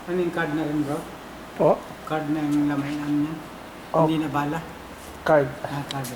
Ano yung card na rin, bro? Po? Card na yung lamayan niya? Oh. Hindi na bala? Card. Card.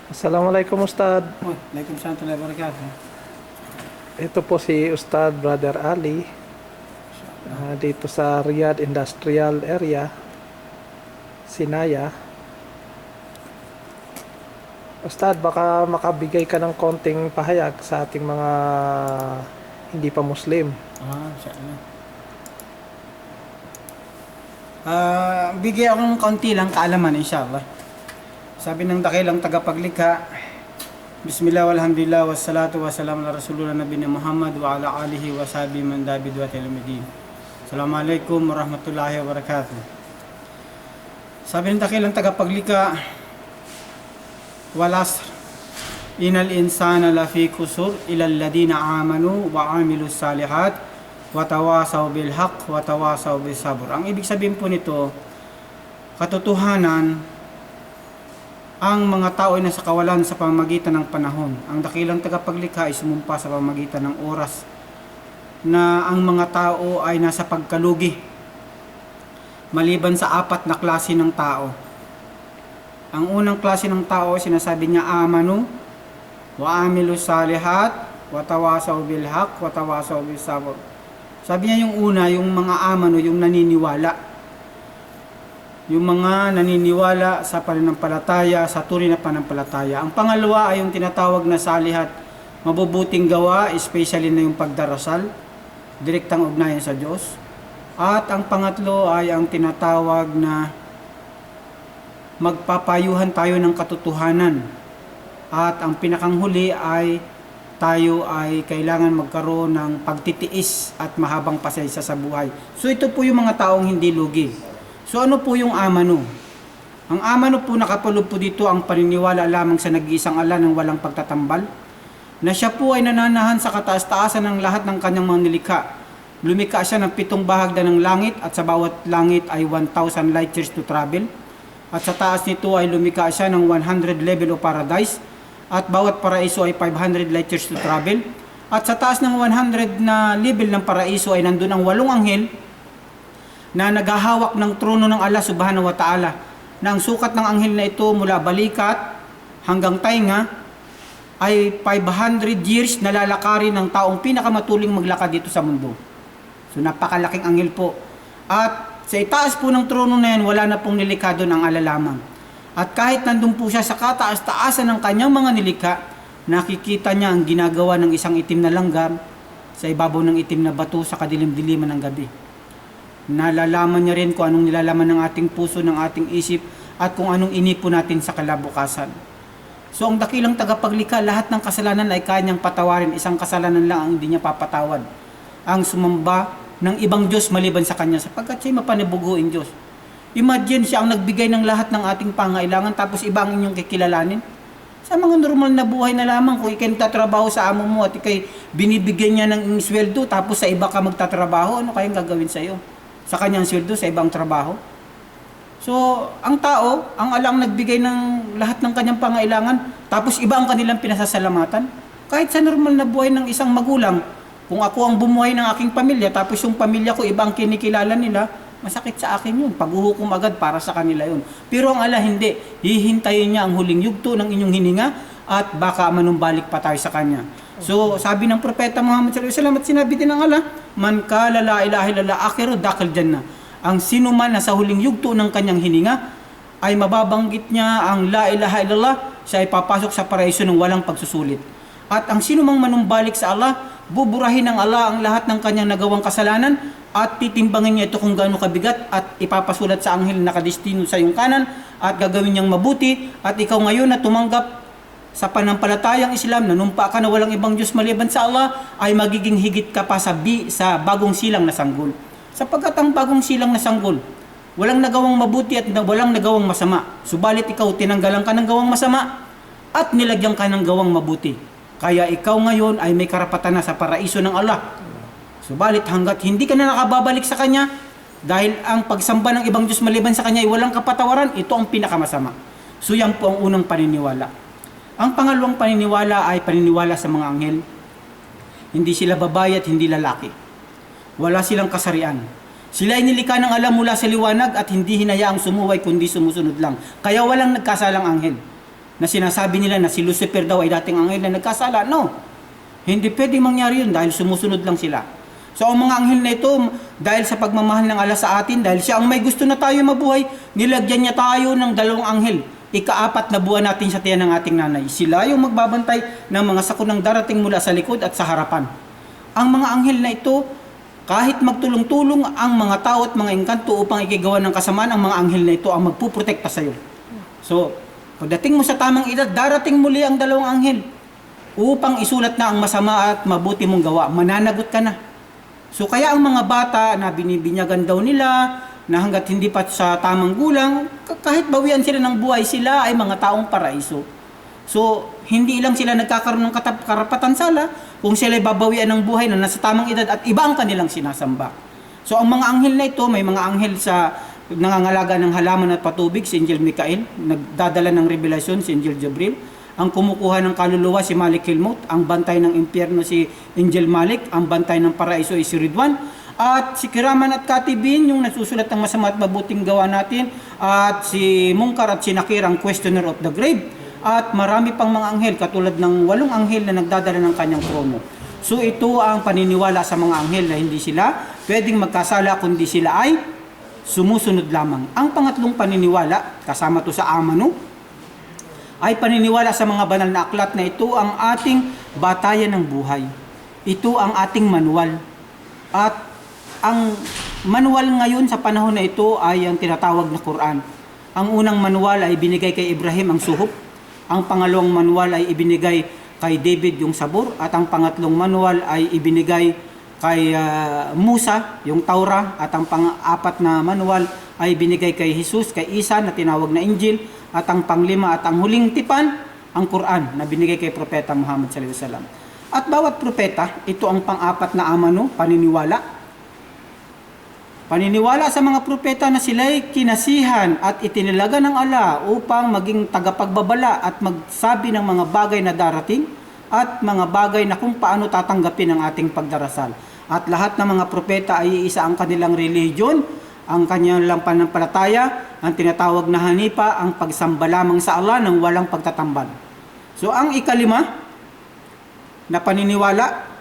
Assalamualaikum Ustad. Oh, alaikum salam wa barakatuh. Ito po si Ustad Brother Ali. Dito sa Riyadh Industrial Area, Sinaya. Ustad, baka makabigay ka ng konting pahayag sa ating mga hindi pa Muslim. Inshallah. Bigyan ako ng kaunti lang kaalaman, inshallah. Sabi ng dakilang tagapaglikha, Bismillah walhamdulillah wassalatu wassalamu ala rasulullah nabiyina Muhammad wa ala alihi wa sahbihi man dabid wa talamidin. Assalamualaikum warahmatullahi wabarakatuh. Sabi ng dakilang tagapaglikha, Walasr, inal insana lafi kusur ilal ladina amanu wa amilus salihat wa tawasaw bil haq wa tawasaw bis sabr. Ang ibig sabihin po nito, katotohanan, ang mga tao ay nasa kawalan sa pamamagitan ng panahon. Ang dakilang tagapaglikha ay sumumpa sa pamamagitan ng oras na ang mga tao ay nasa pagkalugi maliban sa apat na klase ng tao. Ang unang klase ng tao, sinasabi niya amanu wa amilu salihat wa tawasaw bil haq wa tawasaw bis sabr. Sabi niya yung una, yung mga amanu, yung naniniwala. Yung mga naniniwala sa pananampalataya, sa tunay na pananampalataya. Ang pangalawa ay yung tinatawag na salihat, mabubuting gawa, especially na yung pagdarasal, direktang ugnayan sa Diyos. At ang pangatlo ay ang tinatawag na magpapayuhan tayo ng katotohanan. At ang pinakanghuli ay tayo ay kailangan magkaroon ng pagtitiis at mahabang pasensya sa buhay. So ito po yung mga taong hindi lugi. So ano po yung amanu? Ang amanu po nakapaloob po dito ang paniniwala lamang sa nag-iisang Allah ng walang pagtatambal, na siya po ay nananahan sa kataas-taasan ng lahat ng kanyang mga nilikha. Lumikha siya ng 7 bahagdan ng langit at sa bawat langit ay 1,000 light years to travel. At sa taas nito ay lumikha siya ng 100 level of paradise at bawat paraiso ay 500 light years to travel. At sa taas ng 100 na level ng paraiso ay nandun ang 8 anghel na naghahawak ng trono ng Allah subhanahu wa ta'ala, na ang sukat ng anghel na ito mula balikat hanggang tainga ay 500 years na lalakarin ng taong pinakamatuling maglakad dito sa mundo. So napakalaking anghel po. At sa itaas po ng trono na yan, wala na pong nilikha doon ang Allah lamang. At kahit nandun po siya sa kataas-taasan ng kanyang mga nilikha, nakikita niya ang ginagawa ng isang itim na langgam sa ibabaw ng itim na bato sa kadilim-diliman ng gabi. Nalalaman niya rin kung anong nilalaman ng ating puso, ng ating isip, at kung anong inipo natin sa kalabukasan. So ang dakilang tagapaglikha, lahat ng kasalanan ay kanyang patawarin. Isang kasalanan lang ang hindi niya papatawad: ang sumamba ng ibang Diyos maliban sa kanya, sapagkat siya'y mapanibuguin Diyos. Imagine, siya ang nagbigay ng lahat ng ating pangailangan, tapos iba ang inyong kikilalanin. Sa mga normal na buhay na lamang, kung ikay nagtatrabaho sa amo mo at ikay binibigyan niya ng sweldo, tapos sa iba ka magtatrabaho, ano kayang gagawin sa iyo? Sa kanyang sweldo, sa ibang trabaho. So, ang tao, ang Allah ang nagbigay ng lahat ng kanyang pangailangan, tapos iba ang kanilang pinasasalamatan. Kahit sa normal na buhay ng isang magulang, kung ako ang bumuhay ng aking pamilya, tapos yung pamilya ko, iba ang kinikilala nila, masakit sa akin yun. Paghuhukom agad para sa kanila yun. Pero ang Allah hindi. Hihintayin niya ang huling yugto ng inyong hininga at baka manumbalik pa tayo sa kanya. So, sabi ng propeta Muhammad sallallahu alaihi wasallam at sinabi din ng Allah, man kala la ilaha illallah akhiru dakal jannah. Ang sino man na sa huling yugto ng kanyang hininga ay mababanggit niya ang la ilaha illallah, siya ay papasok sa paraiso ng walang pagsusulit. At ang sino mang manumbalik sa Allah, buburahin ng Allah ang lahat ng kanyang nagawang kasalanan at titimbangin niya ito kung gaano kabigat at ipapasulat sa anghel na nakadestino sa iyong kanan at gagawin niyang mabuti. At ikaw ngayon na tumanggap sa panampalatayang Islam, nanumpa ka na walang ibang Diyos maliban sa Allah, ay magiging higit ka pa sa bagong silang na sanggol. Sapagkat ang bagong silang na sanggol, walang nagawang mabuti at walang nagawang masama. Subalit ikaw tinanggalan ka ng gawang masama at nilagyan ka ng gawang mabuti. Kaya ikaw ngayon ay may karapatan na sa paraiso ng Allah. Subalit hanggat hindi ka na nakababalik sa Kanya, dahil ang pagsamba ng ibang Diyos maliban sa Kanya ay walang kapatawaran, ito ang pinakamasama. So yan po ang unang paniniwala. Ang pangalawang paniniwala ay paniniwala sa mga anghel. Hindi sila babae at hindi lalaki. Wala silang kasarian. Sila ay nilikha ng Allah mula sa liwanag at hindi hinayaang sumuway kundi sumusunod lang. Kaya walang nagkasalang anghel na sinasabi nila na si Lucifer daw ay dating anghel na nagkasala. No, hindi pwedeng mangyari yun dahil sumusunod lang sila. So ang mga anghel na ito, dahil sa pagmamahal ng Allah sa atin, dahil siya ang may gusto na tayo mabuhay, nilagyan niya tayo ng dalawang anghel. Ika-4 na buwan natin sa tiyan ng ating nanay. Sila yung magbabantay ng mga sakunang darating mula sa likod at sa harapan. Ang mga anghel na ito, kahit magtulong-tulong ang mga tao at mga engkanto upang ikigawa ng kasamaan, ang mga anghel na ito ang magpuprotekta sa iyo. So, pagdating mo sa tamang edad, darating muli ang dalawang anghel upang isulat na ang masama at mabuti mong gawa. Mananagot ka na. So, kaya ang mga bata na binibinyagan daw nila, na hanggat hindi pa sa tamang gulang, kahit bawian sila ng buhay, sila ay mga taong paraiso. So, hindi lang sila nagkakaroon ng karapatan sala kung sila ay babawian ng buhay na nasa tamang edad at iba ang kanilang sinasamba. So, ang mga anghel na ito, may mga anghel sa nangangalaga ng halaman at patubig, si Angel Mikael, nagdadala ng revelasyon, si Angel Jabril, ang kumukuha ng kaluluwa, si Malikil Maut, ang bantay ng impyerno, si Angel Malik, ang bantay ng paraiso, si Ridwan, at si Kiraman at Katibin, yung nagsusulat ng masama at mabuting gawa natin, at si Munkar at si Nakir, ang questioner of the grave, at marami pang mga anghel, katulad ng 8 anghel na nagdadala ng kanyang trono. So ito ang paniniwala sa mga anghel na hindi sila pwedeng magkasala kundi sila ay sumusunod lamang. Ang pangatlong paniniwala, kasama to sa amano, ay paniniwala sa mga banal na aklat na ito ang ating batayan ng buhay. Ito ang ating manual. At ang manual ngayon sa panahon na ito ay ang tinatawag na Quran. Ang unang manual ay ibinigay kay Ibrahim, ang suhuf. Ang pangalawang manual ay ibinigay kay David, yung sabur. At ang pangatlong manual ay ibinigay kay Musa, yung Taura. At ang pang-apat na manual ay ibinigay kay Jesus, kay Isa na tinawag na Injil. At ang panglima at ang huling tipan, ang Quran na binigay kay Propeta Muhammad sallallahu alaihi wasallam. At bawat propeta, ito ang pang-apat na amano, paniniwala. Paniniwala sa mga propeta na sila'y kinasihan at itinilaga ng Allah upang maging tagapagbabala at magsabi ng mga bagay na darating at mga bagay na kung paano tatanggapin ang ating pagdarasal. At lahat ng mga propeta ay iisa ang kanilang religion, ang kanilang panampalataya, ang tinatawag na hanipa, ang pagsamba lamang sa Allah ng walang pagtatambal. So ang ikalima na paniniwala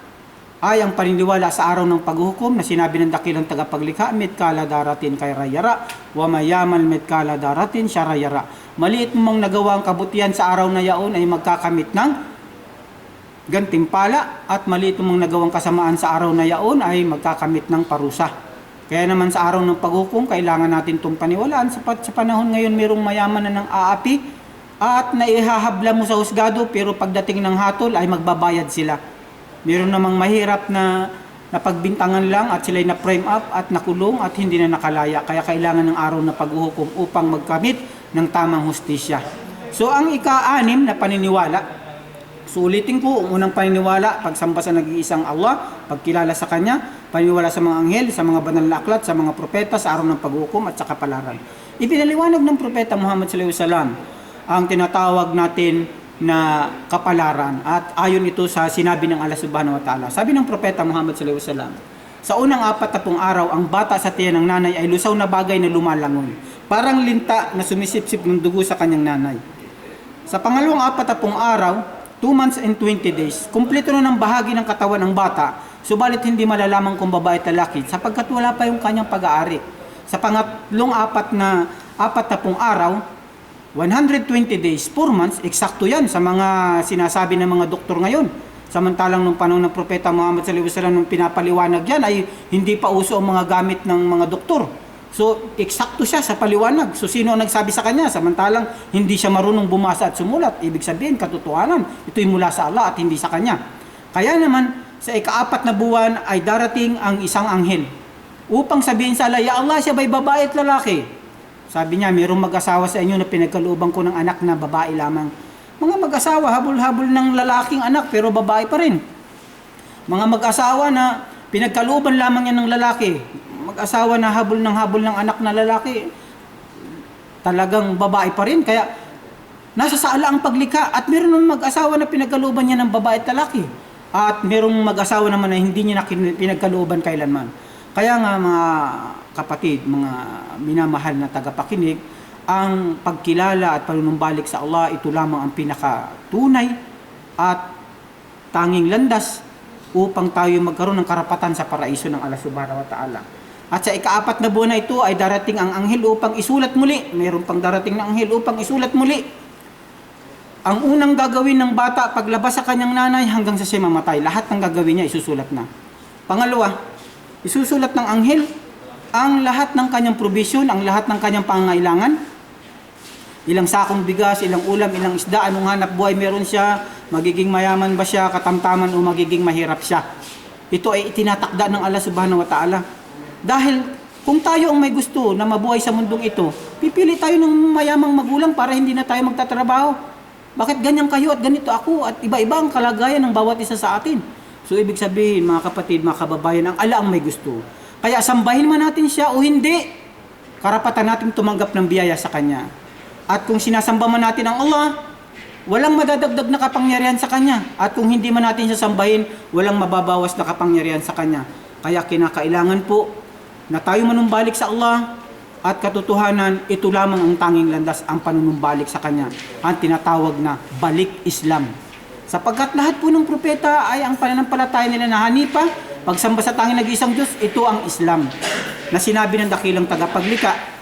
ay ang paniniwala sa araw ng paghuhukom na sinabi ng dakilang tagapaglikha, metkala daratin kay rayara, wa mayaman metkala daratin siya rayara. Maliit mong nagawa ang kabutihan sa araw na yaon ay magkakamit ng gantimpala at maliit mong nagawang kasamaan sa araw na yaon ay magkakamit ng parusa. Kaya naman sa araw ng paghuhukom, kailangan natin itong paniwalaan sapat sa panahon ngayon mayroong mayaman na ng aapi at naihahabla mo sa husgado pero pagdating ng hatol ay magbabayad sila. Meron namang mahirap na pagbintangan lang at sila'y na-frame up at nakulong at hindi na nakalaya. Kaya kailangan ng araw na paghuhukom upang magkamit ng tamang hustisya. So ang ika-6 na paniniwala, suulitin ko, unang paniniwala, pagsamba sa nag-iisang Allah, pagkilala sa Kanya, paniniwala sa mga anghel, sa mga banal na aklat, sa mga propeta, sa araw ng paghuhukom at sa kapalaran. Ipinaliwanag ng propeta Muhammad sallallahu alaihi wasallam ang tinatawag natin na kapalaran at ayon ito sa sinabi ng Allah subhanahu wa ta'ala. Sabi ng propeta Muhammad sallallahu alaihi wasallam, Sa unang 40 araw, ang bata sa tiyan ng nanay ay lusaw na bagay na lumalangoy, parang linta na sumisipsip ng dugo sa kanyang nanay. Sa pangalawang 40 araw, 2 months and 20 days, kumpleto na ng bahagi ng katawan ng bata, subalit hindi malalaman kung babae at lalaki sapagkat wala pa yung kanyang pag-aari. Sa pangatlong 40 araw, 120 days, 4 months, eksakto yan sa mga sinasabi ng mga doktor ngayon. Samantalang nung panahon ng Propeta Muhammad sallallahu alaihi wasallam, nung pinapaliwanag yan ay hindi pa uso ang mga gamit ng mga doktor. So, eksakto siya sa paliwanag. So, sino ang nagsabi sa kanya? Samantalang hindi siya marunong bumasa at sumulat. Ibig sabihin, katotohanan. Ito'y mula sa Allah at hindi sa kanya. Kaya naman, sa ika-4 na buwan ay darating ang isang anghel upang sabihin sa Allah, "Ya Allah, siya ba'y babae at lalaki?" Sabi niya, "Mayroong mag-asawa sa inyo na pinagkalooban ko ng anak na babae lamang." Mga mag-asawa, habol-habol ng lalaking anak pero babae pa rin. Mga mag-asawa na pinagkalooban lamang yan ng lalaki, mag-asawa na habol ng anak na lalaki, talagang babae pa rin. Kaya nasa sa Allah ang paglikha. At meron ng mag-asawa na pinagkalooban niya ng babae at lalaki, at merong mag-asawa naman na hindi niya pinagkalooban kailanman. Kaya nga mga kapatid, mga minamahal na tagapakinig, ang pagkilala at panunumbalik sa Allah, ito lamang ang pinakatunay at tanging landas upang tayo magkaroon ng karapatan sa paraiso ng Allah subhanahu wa ta'ala. At sa ika-4 na buwan na ito ay darating ang anghel upang isulat muli. Mayroon pang darating na anghel upang isulat muli. Ang unang gagawin ng bata paglabas sa kanyang nanay hanggang sa siya mamatay, lahat ng gagawin niya isusulat na. Pangalawa, isusulat ng anghel ang lahat ng kanyang provision, ang lahat ng kanyang pangangailangan. Ilang sakong bigas, ilang ulam, ilang isda, anong hanap buhay meron siya, magiging mayaman ba siya, katamtaman o magiging mahirap siya. Ito ay itinatakda ng Allah subhanahu wa ta'ala. Dahil kung tayo ang may gusto na mabuhay sa mundong ito, pipili tayo ng mayamang magulang para hindi na tayo magtatrabaho. Bakit ganyan kayo at ganito ako at iba-iba ang kalagayan ng bawat isa sa atin? So ibig sabihin, mga kapatid, mga kababayan, ang Allah ang may gusto. Kaya sambahin man natin siya o hindi, karapatan natin tumanggap ng biyaya sa Kanya. At kung sinasamba man natin ang Allah, walang madadagdag na kapangyarihan sa Kanya. At kung hindi man natin siya sambahin, walang mababawas na kapangyarihan sa Kanya. Kaya kinakailangan po na tayo manumbalik sa Allah at katotohanan, ito lamang ang tanging landas, ang panunumbalik sa Kanya. Ang tinatawag na balik Islam. Sapagkat lahat po ng propeta ay ang pananampalataya nila na hanipa, pagsamba sa tanging nag-iisang Diyos, ito ang Islam. Na sinabi ng dakilang tagapaglikha,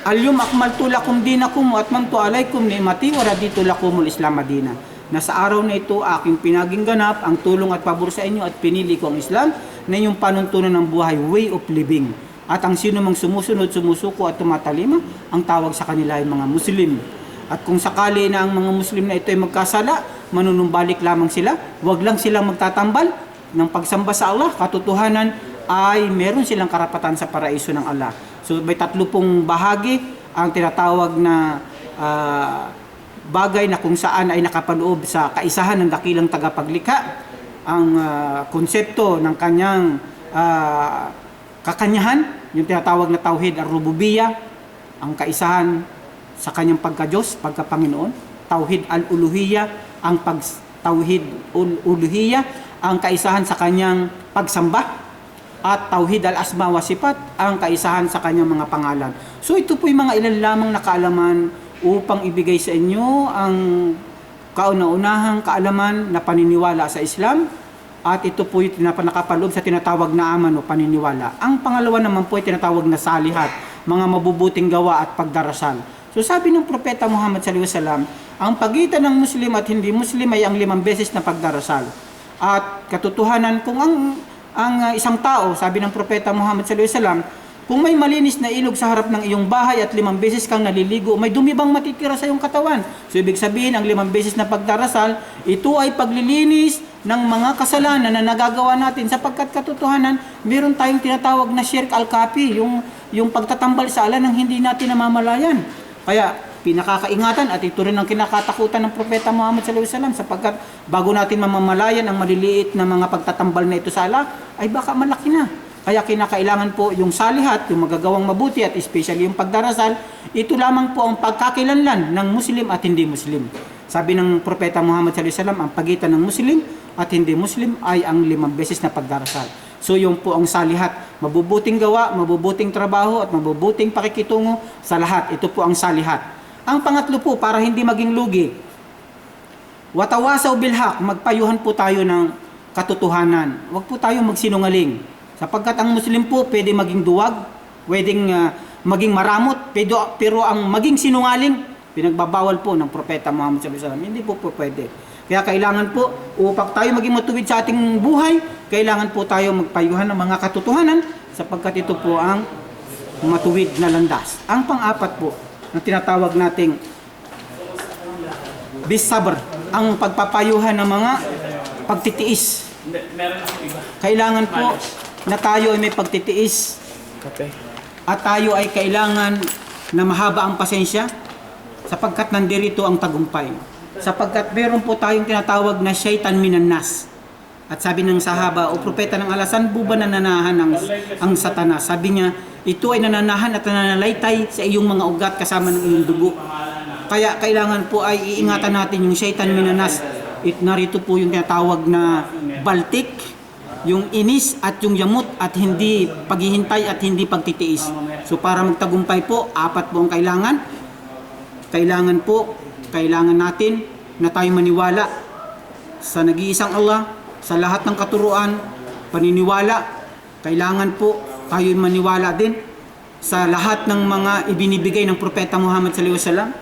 "Al-yum akmaltu lakum dinakum wa atmamtu alaykum ni'mati wa raditu lakumul Islam madina." Na sa araw na ito aking pinaging ganap ang tulong at pabor sa inyo at pinili ko ang Islam na inyong panuntunan ng buhay, way of living. At ang sino mang sumusunod, sumusuko at tumatalima, ang tawag sa kanila ay mga Muslim. At kung sakali na ang mga Muslim na ito ay magkasala, manunumbalik lamang sila, wag lang silang magtatambal ng pagsamba sa Allah. Katotohanan ay meron silang karapatan sa paraiso ng Allah. So may 30 bahagi ang tinatawag na bagay na kung saan ay nakapaloob sa kaisahan ng dakilang tagapaglikha. Ang konsepto ng kanyang kakanyahan, yung tinatawag na Tauhid ar-Rububiyyah, ang kaisahan sa kanyang pagka-Diyos, pagka-Panginoon. Tauhid al-Uluhiyyah, ang Tauhid al-Uluhiyyah, ang kaisahan sa kanyang pagsamba. At Tauhid al-Asma wa Sifat, ang kaisahan sa kanyang mga pangalan. So ito po yung mga ilan lamang na kaalaman upang ibigay sa inyo ang kauna-unahang kaalaman na paniniwala sa Islam. At ito po yung nakapaloob sa tinatawag na aman o paniniwala. Ang pangalawa naman po ay tinatawag na salihat, mga mabubuting gawa at pagdarasal. So sabi ng Propeta Muhammad sallallahu alaihi wasallam, ang pagitan ng Muslim at hindi Muslim ay ang 5 beses na pagdarasal. At katotohanan, kung ang isang tao, sabi ng Propeta Muhammad sallallahu alaihi wasallam, kung may malinis na ilog sa harap ng iyong bahay at 5 beses kang naliligo, may dumi bang matitira sa iyong katawan? So ibig sabihin, ang 5 beses na pagdarasal, ito ay paglilinis ng mga kasalanan na nagagawa natin, sapagkat katotohanan, meron tayong tinatawag na shirk al-kafi, yung pagtatambal sa Allah ng hindi natin namamalayan. Kaya pinakakaingatan at ito rin ang kinakatakutan ng Propeta Muhammad sallallahu alaihi wasallam, sapagkat bago natin mamamalayan ang maliliit na mga pagtatambal na ito sa Allah, ay baka malaki na. Kaya kinakailangan po yung salihat, yung magagawang mabuti at especially yung pagdarasal, ito lamang po ang pagkakilanlan ng Muslim at hindi Muslim. Sabi ng Propeta Muhammad sallallahu alaihi wasallam, ang pagitan ng Muslim at hindi Muslim ay ang 5 beses na pagdarasal. So yun po ang salihat. Mabubuting gawa, mabubuting trabaho at mabubuting pakikitungo sa lahat. Ito po ang salihat. Ang pangatlo po, para hindi maging lugi, watawasaw bilhaq, magpayuhan po tayo ng katotohanan. Huwag po tayo magsinungaling. Sapagkat ang Muslim po pwede maging duwag, pwedeng maging maramot, pero ang maging sinungaling, pinagbabawal po ng Propeta Muhammad SAW. Hindi po pwede. Kaya kailangan po, upang tayo maging matuwid sa ating buhay, kailangan po tayo magpayuhan ng mga katotohanan sapagkat ito po ang matuwid na landas. Ang pang-apat po, na tinatawag nating bisabr, ang pagpapayuhan ng mga pagtitiis. Kailangan po na tayo ay may pagtitiis Okay. at tayo ay kailangan na mahaba ang pasensya sapagkat nandirito ang tagumpay. Sapagkat meron po tayong tinatawag na syaitan minannas. At sabi ng sahaba o propeta ng Allah, saan po ba nananahan ang satanas? Sabi niya, ito ay nananahan at nananalaytay sa iyong mga ugat kasama ng iyong dugo. Kaya kailangan po ay iingatan natin yung syaitan minannas. Narito po yung tinatawag na baltik, yung inis at yung yamot at hindi paghihintay at hindi pagtitiis. So para magtagumpay po, apat po ang kailangan. Kailangan natin na tayo maniwala sa nag-iisang Allah, sa lahat ng katuruan, paniniwala. Kailangan po tayo maniwala din sa lahat ng mga ibinibigay ng Propeta Muhammad SAW.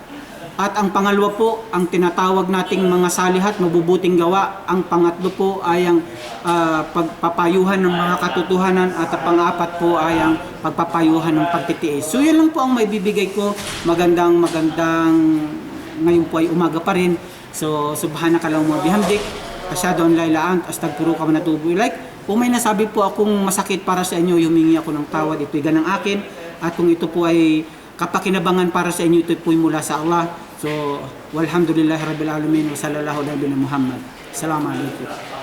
At ang pangalawa po, ang tinatawag nating mga salihat, mabubuting gawa. Ang pangatlo po ay ang pagpapayuhan ng mga katotohanan at ang pang-apat po ay ang pagpapayuhan ng pagtitiis. So yan lang po ang maibibigay ko. Magandang ngayon po ay umaga pa rin. So subhanakallahumma bihamdik, asyhadu an la ilaha illa anta, astaghfiruka wa atubu ilaik. Kung may nasabi po akong masakit para sa inyo, humingi ako ng tawad, ito'y ganang akin. At kung ito po ay kapakinabangan para sa inyo, ito po ay mula sa Allah. So, walhamdulillahi rabbil alamin wa sallallahu alaihi wa sallam Muhammad. Assalamu alaikum.